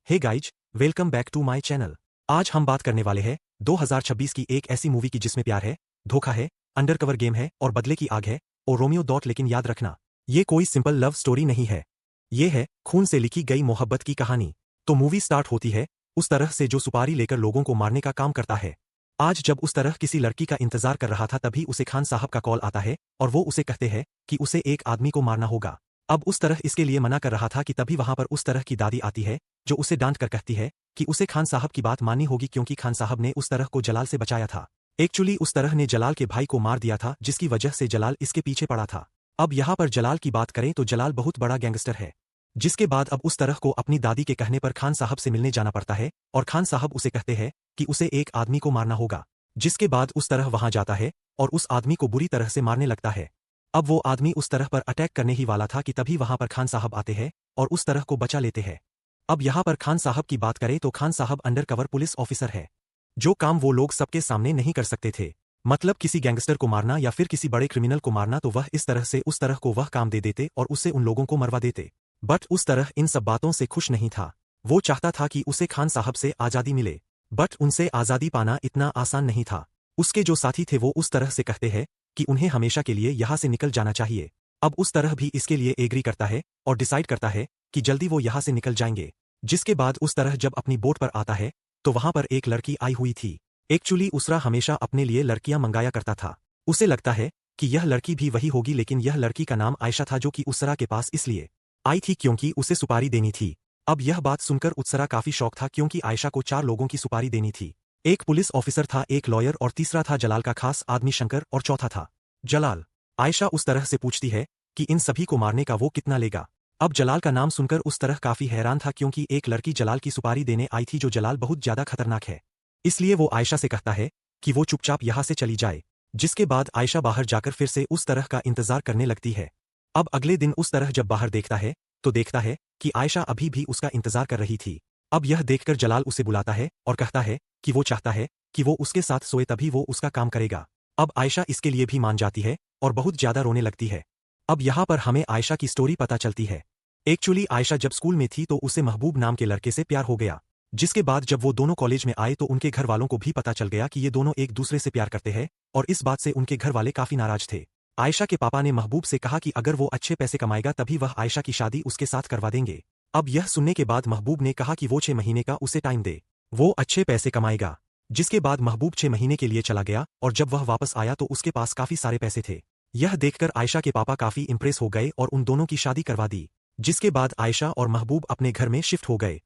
Hey guys, welcome back to my channel. आज हम बात करने वाले हैं 2026 की एक ऐसी मूवी की जिसमें प्यार है, धोखा है, अंडरकवर गेम है और बदले की आग है और रोमियो डॉट। लेकिन याद रखना, ये कोई सिंपल लव स्टोरी नहीं है। ये है खून से लिखी गई मोहब्बत की कहानी। तो मूवी स्टार्ट होती है उस तरह से जो सुपारी लेकर लोगों को मारने का काम करता है। आज जब उस तरह किसी लड़की का इंतजार कर रहा था तभी उसे खान साहब का कॉल आता है और वो उसे कहते हैं कि उसे एक आदमी को मारना होगा। अब उस तरह इसके लिए मना कर रहा था कि तभी वहां पर उस तरह की दादी आती है जो उसे डांट कर कहती है कि उसे खान साहब की बात माननी होगी क्योंकि खान साहब ने उस तरह को जलाल से बचाया था। एक्चुअली उस तरह ने जलाल के भाई को मार दिया था जिसकी वजह से जलाल इसके पीछे पड़ा था। अब यहाँ पर जलाल की बात करें तो जलाल बहुत बड़ा गैंगस्टर है। जिसके बाद अब उस तरह को अपनी दादी के कहने पर खान साहब से मिलने जाना पड़ता है और खान साहब उसे कहते हैं कि उसे एक आदमी को मारना होगा। जिसके बाद उस तरह वहां जाता है और उस आदमी को बुरी तरह से मारने लगता है। अब वो आदमी उस तरह पर अटैक करने ही वाला था कि तभी वहां पर खान साहब आते हैं और उस तरह को बचा लेते हैं। अब यहाँ पर खान साहब की बात करें तो खान साहब अंडरकवर पुलिस ऑफिसर है। जो काम वो लोग सबके सामने नहीं कर सकते थे, मतलब किसी गैंगस्टर को मारना या फिर किसी बड़े क्रिमिनल को मारना, तो वह इस तरह से उस तरह को वह काम दे देते और उससे उन लोगों को मरवा देते। बट उस तरह इन सब बातों से खुश नहीं था। वो चाहता था कि उसे खान साहब से आज़ादी मिले, बट उनसे आज़ादी पाना इतना आसान नहीं था। उसके जो साथी थे वो उस तरह से कहते हैं कि उन्हें हमेशा के लिए यहाँ से निकल जाना चाहिए। अब उस तरह भी इसके लिए एग्री करता है और डिसाइड करता है कि जल्दी वो यहाँ से निकल जाएंगे। जिसके बाद उस तरह जब अपनी बोट पर आता है तो वहां पर एक लड़की आई हुई थी। एक्चुअली उसरा हमेशा अपने लिए लड़कियां मंगाया करता था। उसे लगता है कि यह लड़की भी वही होगी, लेकिन यह लड़की का नाम आयशा था जो कि उसरा के पास इसलिए आई थी क्योंकि उसे सुपारी देनी थी। अब यह बात सुनकर उत्सरा काफी शौक था क्योंकि आयशा को 4 लोगों की सुपारी देनी थी। एक पुलिस ऑफिसर था, एक लॉयर और तीसरा था जलाल का खास आदमी शंकर और चौथा था जलाल। आयशा उस तरह से पूछती है कि इन सभी को मारने का वो कितना लेगा। अब जलाल का नाम सुनकर उस तरह काफी हैरान था क्योंकि एक लड़की जलाल की सुपारी देने आई थी जो जलाल बहुत ज्यादा खतरनाक है। इसलिए वो आयशा से कहता है कि वो चुपचाप यहाँ से चली जाए। जिसके बाद आयशा बाहर जाकर फिर से उस तरह का इंतजार करने लगती है। अब अगले दिन उस तरह जब बाहर देखता है तो देखता है कि आयशा अभी भी उसका इंतजार कर रही थी। अब यह देखकर जलाल उसे बुलाता है और कहता है कि वो चाहता है कि वो उसके साथ सोए तभी वो उसका काम करेगा। अब आयशा इसके लिए भी मान जाती है और बहुत ज्यादा रोने लगती है। अब यहाँ पर हमें आयशा की स्टोरी पता चलती है। एक्चुअली आयशा जब स्कूल में थी तो उसे महबूब नाम के लड़के से प्यार हो गया। जिसके बाद जब वो दोनों कॉलेज में आए तो उनके घर वालों को भी पता चल गया कि ये दोनों एक दूसरे से प्यार करते हैं और इस बात से उनके घर वाले काफी नाराज थे। आयशा के पापा ने महबूब से कहा कि अगर वो अच्छे पैसे कमाएगा तभी वह आयशा की शादी उसके साथ करवा देंगे। अब यह सुनने के बाद महबूब ने कहा कि वो 6 महीने का उसे टाइम दे, वो अच्छे पैसे कमाएगा। जिसके बाद महबूब 6 महीने के लिए चला गया और जब वह वापस आया तो उसके पास काफी सारे पैसे थे। यह देखकर आयशा के पापा काफी इंप्रेस हो गए और उन दोनों की शादी करवा दी। जिसके बाद आयशा और महबूब अपने घर में शिफ्ट हो गए।